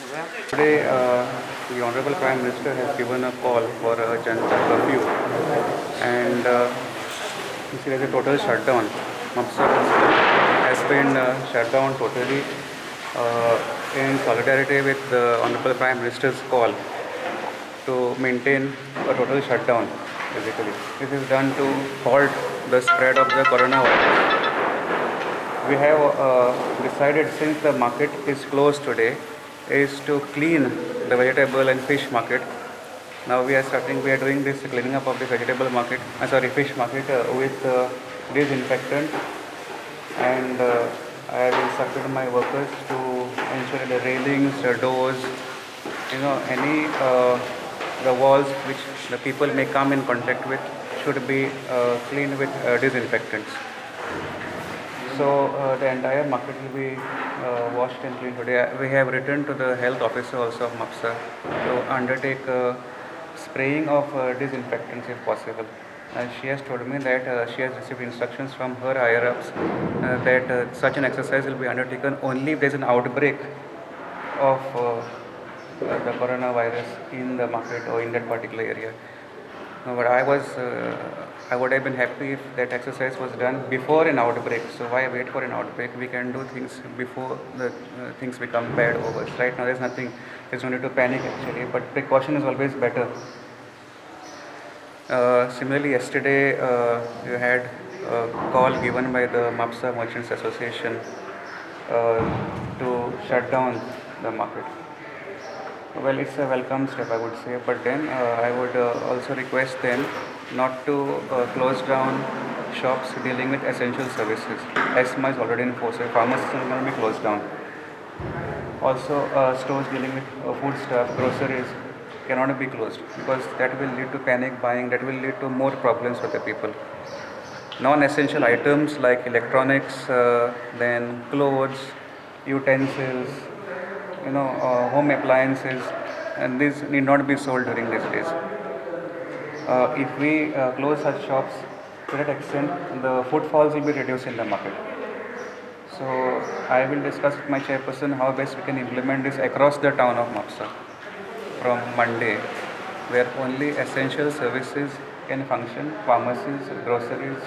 Today, the Honorable Prime Minister has given a call for a Janata curfew, and you see there's a total shutdown. Mapsa has been shut down totally in solidarity with the Honorable Prime Minister's call to maintain a total shutdown. Basically, this is done to halt the spread of the coronavirus. We have decided, since the market is closed today, is to clean the vegetable and fish market. Now we are doing this cleaning up of the vegetable market, fish market with disinfectant, and I have instructed my workers to ensure the railings, the doors, any the walls which the people may come in contact with should be cleaned with disinfectants. So the entire market will be washed and cleaned today. We have written to the health officer also of MAPSA to undertake spraying of disinfectants if possible. She has told me that she has received instructions from her higher ups that such an exercise will be undertaken only if there is an outbreak of the coronavirus in the market or in that particular area. But I would have been happy if that exercise was done before an outbreak. So why wait for an outbreak? We can do things before the things become bad over. Right now, there's nothing. There's no need to panic actually, but precaution is always better. Similarly, yesterday you had a call given by the MAPSA Merchants Association to shut down the market. Well, it's a welcome step, I would say, but then I would also request them not to close down shops dealing with essential services. ESMA is already in force, so pharmacies are going to be closed down. Also, stores dealing with food stuff, groceries cannot be closed because that will lead to panic buying, that will lead to more problems for the people. Non-essential items like electronics, then clothes, utensils, home appliances, and these need not be sold during these days. If we close such shops to that extent, the footfalls will be reduced in the market. So I will discuss with my chairperson how best we can implement this across the town of Mapsa from Monday, where only essential services can function, pharmacies, groceries,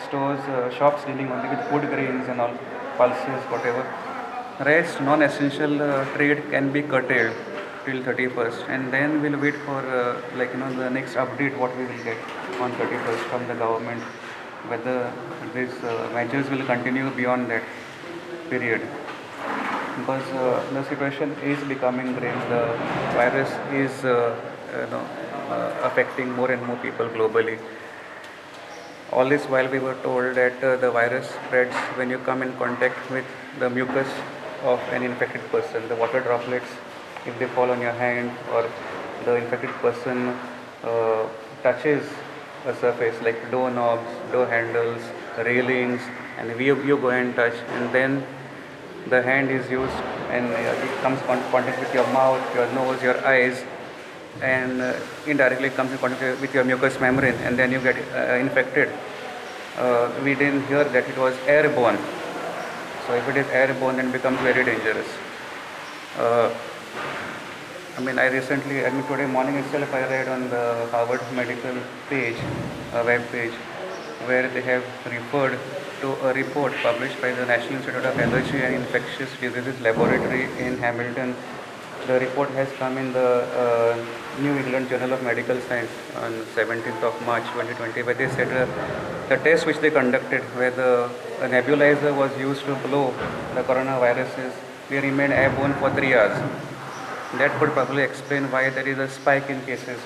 stores, shops dealing only with food grains and all, pulses, whatever. Rest, non-essential trade can be curtailed till 31st, and then we'll wait for the next update what we will get on 31st from the government, whether these measures will continue beyond that period. Because the situation is becoming grave, the virus is affecting more and more people globally. All this while we were told that the virus spreads when you come in contact with the mucus of an infected person, the water droplets, if they fall on your hand or the infected person touches a surface like door knobs, door handles, railings, and you go and touch, and then the hand is used and it comes in contact with your mouth, your nose, your eyes, and indirectly comes in contact with your mucous membrane, and then you get infected. We didn't hear that it was airborne. So if it is airborne, then it becomes very dangerous. Today morning itself, I read on the Harvard Medical page, web page, where they have referred to a report published by the National Institute of Allergy and Infectious Diseases Laboratory in Hamilton. The report has come in the New England Journal of Medical Science on 17th of March 2020, where they said the test which they conducted, where a nebulizer was used to blow the coronaviruses, they remained airborne for 3 hours. That could probably explain why there is a spike in cases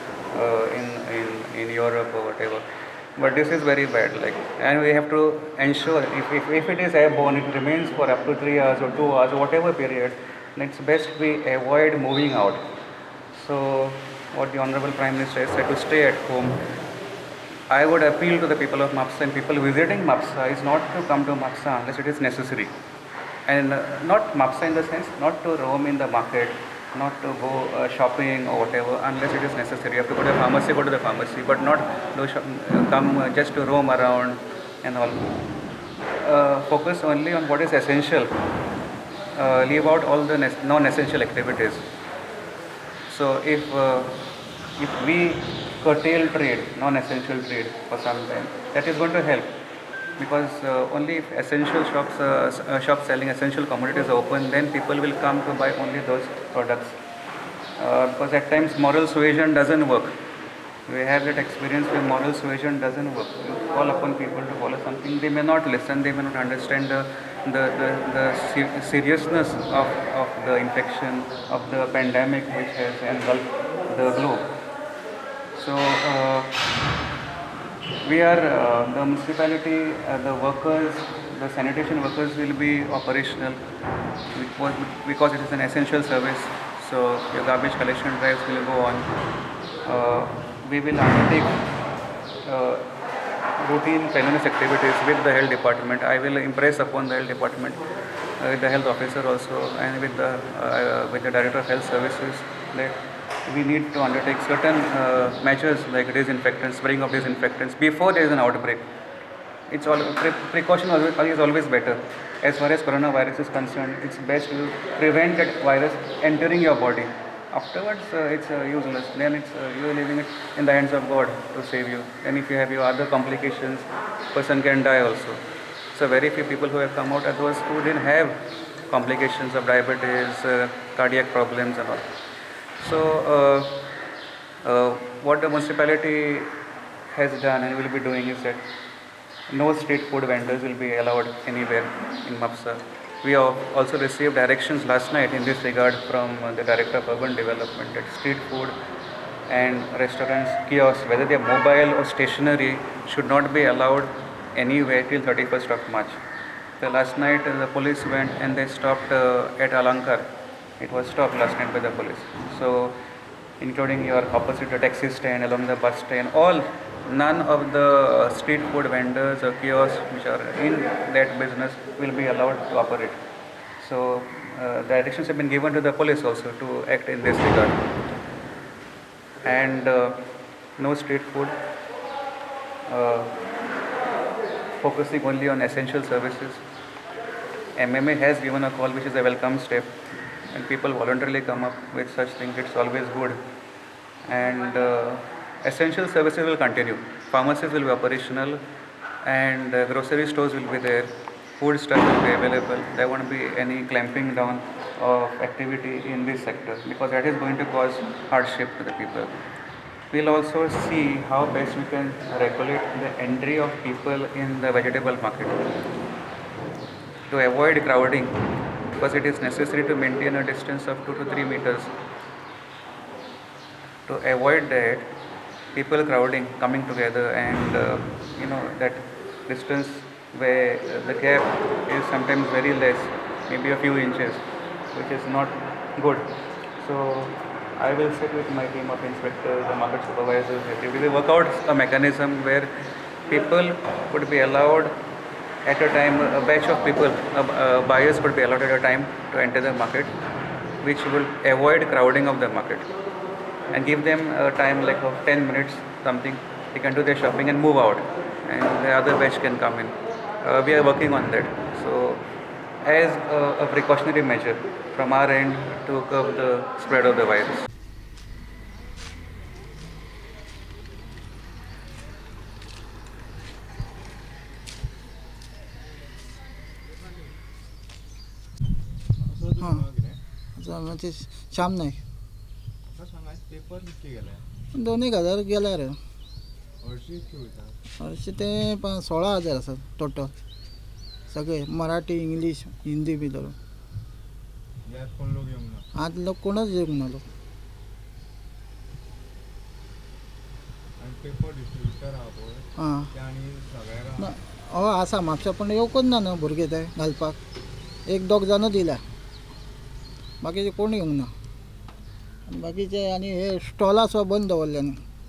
in Europe or whatever. But this is very bad, and we have to ensure if it is airborne, it remains for up to 3 hours or 2 hours or whatever period, then it's best we avoid moving out. So what the Honorable Prime Minister has said to stay at home, I would appeal to the people of Mapsa and people visiting Mapsa is not to come to Mapsa unless it is necessary. And not Mapsa in the sense, not to roam in the market, not to go shopping or whatever unless it is necessary. You have to go to the pharmacy, but not come just to roam around and all. Focus only on what is essential. leave out all the non-essential activities. So if we curtail trade, non-essential trade for some time, that is going to help, because only if essential shops selling essential commodities are open, then people will come to buy only those products. Because at times moral suasion doesn't work. We have that experience where moral suasion doesn't work. You call upon people to follow something, they may not listen, they may not understand the seriousness of the infection, of the pandemic which has engulfed the globe. So we are the municipality, the workers, the sanitation workers will be operational because it is an essential service. So your garbage collection drives will go on. We will undertake routine cleanliness activities with the health department. I will impress upon the health department, with the health officer also, and with the director of health services, that we need to undertake certain measures like disinfectants, spraying of disinfectants before there is an outbreak. It's all precaution is always better. As far as coronavirus is concerned, it's best to prevent that virus entering your body. Afterwards, it's useless. Then you're leaving it in the hands of God to save you. And if you have your other complications, person can die also. So very few people who have come out are those who didn't have complications of diabetes, cardiac problems and all. So what the municipality has done and will be doing is that no street food vendors will be allowed anywhere in Mapsa. We have also received directions last night in this regard from the Director of Urban Development that street food and restaurants, kiosks, whether they are mobile or stationary, should not be allowed anywhere till 31st of March. So last night the police went and they stopped at Alankar. It was stopped last night by the police. So including your opposite the taxi stand, along the bus stand, none of the street food vendors or kiosks which are in that business will be allowed to operate. So directions have been given to the police also to act in this regard. And no street food, focusing only on essential services. MMA has given a call, which is a welcome step, and people voluntarily come up with such things. It's always good. And essential services will continue. Pharmacies will be operational, and grocery stores will be there. Food stuff will be available. There won't be any clamping down of activity in this sector, because that is going to cause hardship to the people. We'll also see how best we can regulate the entry of people in the vegetable market to avoid crowding, because it is necessary to maintain a distance of 2 to 3 meters. To avoid that, people crowding, coming together, and that distance where the gap is sometimes very less, maybe a few inches, which is not good. So I will sit with my team of inspectors, the market supervisors, we will work out a mechanism where people would be allowed at a time, a batch of people, buyers could be allowed at a time to enter the market, which will avoid crowding of the market, and give them a time like of 10 minutes something. They can do their shopping and move out, and the other batch can come in. We are working on that. So as a precautionary measure from our end to curb the spread of the virus. म्हणजे Shyam Naik paper कितके गेले 2000 गेल्या रे हरशीं इतके वयता हरशीं ते 16,000 आसात टोटल सगळे मराठी इंग्लीश हिंदी बी धरून यात कोण लोक येवंक ना आज लोक कोणच येवंक ना लोक आनी पेपर डिस्ट्रिब्युटर आहा पळय हां ते आनी सगळ्याक हय आसा म्हापशा पण येवंकच ना न्हू भुरगे ते घालपाक एक दोग जाण दिल्या बाकीचे कोण येवंक ना बाकीचे आनी हे स्टॉलां सुद्दां बंद दवरल्या न्हू